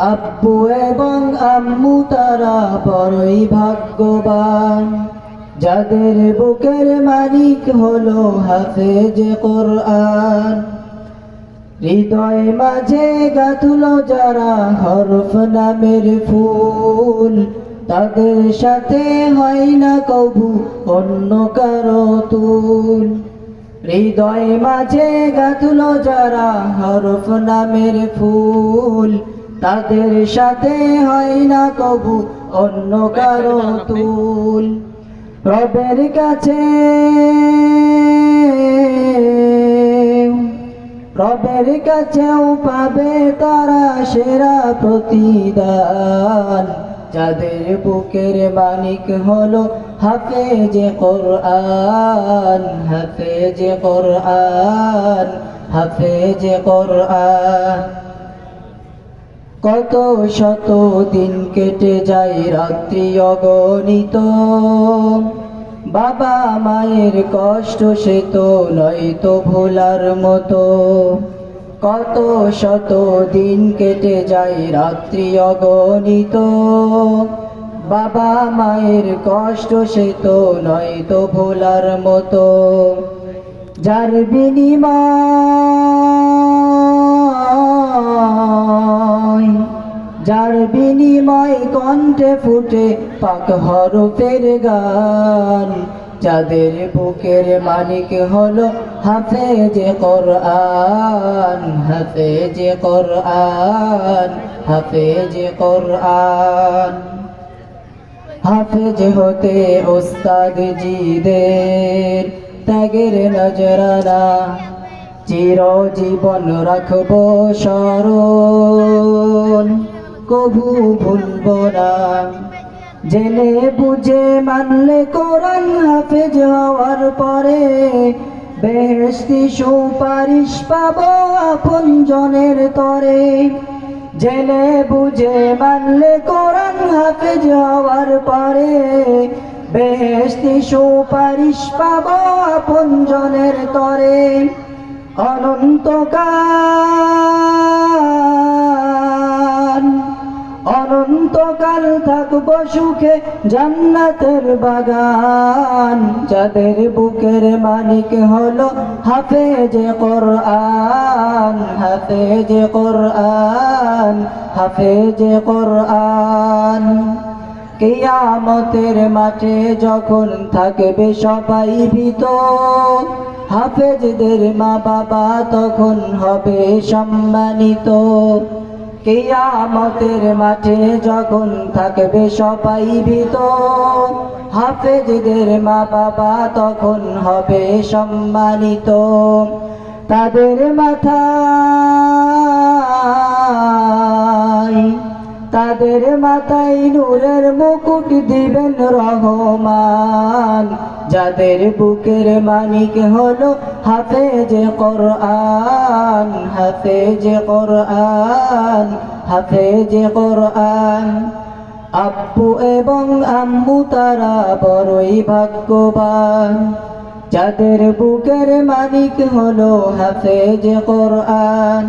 আব্বু এবং আম্মু তারা বড়ই ভাগ্যবান, যাদের বুকের মালিক হলো হাফেজ কোরআন। হৃদয় মাঝে গাঁথলো যারা হরফ নামের ফুল, তাদের সাথে হয় না কবু অন্য কারো তুল। হৃদয় মাঝে গাঁথলো যারা হরফ নামের ফুল, তাদের সাথে হয় না কবু অন্য কারো তুল। রবের কাছে রবের কাছেও পাবে তারা সেরা প্রতিদান, যাদের বুকের মালিক হলো হাফেজ কোরআন, হাফেজ কোরআন, হাফেজ কোরআন। কত শত দিন কেটে যায় রাত্রি অগণিত, বাবা মায়ের কষ্ট সে তো নয়তো ভোলার মতো। কত শত দিন কেটে যায় রাত্রি অগণিত, বাবা মায়ের কষ্ট সে তো নয়তো ভোলার মতো। যার বিনিময় কণ্ঠে ফুটে পাক হরফের গান, যাদের বুকের মালিক হলো হাফেজ কোরআন, হাফেজ কোরআন, হাফেজ কোরআন। হাফেজ হতে ওস্তাদ জিদের ত্যাগের নজরানা চিরজীবন রাখবো স্মরণ, কভু ভুলবো না। জেনে বুঝে মানলে কোরআন হাফেজ হওয়ার পরে, বেহেশতি সুপারিশ পাবো আপনজনের তরে। জেনে বুঝে মানলে কোরআন হাফেজ হওয়ার পরে, বেহেশতি সুপারিশ পাবো আপনজনের তরে। অনন্তকাল থাকবো সুখে জান্নাতের বাগান, যাদের বুকের মালিক হলো হাফেজ কোরআন, হাফেজ কোরআন, হাফেজ কোরআন। কিয়ামতের মাঠে যখন থাকবে সবাই ভীত, হাফেজদের মা বাবা তখন হবে সম্মানিত। কিয়ামতের মাঠে যখন থাকবে সবাই ভীত, হাফেজদের মা বাবা তখন হবে সম্মানিত। তাদের মাথায় নূরের মুকুট দিবেন রহমান, যাদের বুকের মালিক হলো হাফেজ কোরআন, হাফেজ কোরআন, হাফেজ কোরআন। আব্বু এবং আম্মু তারা বড়ই ভাগ্যবান, যাদের বুকের মালিক হলো হাফেজ কোরআন।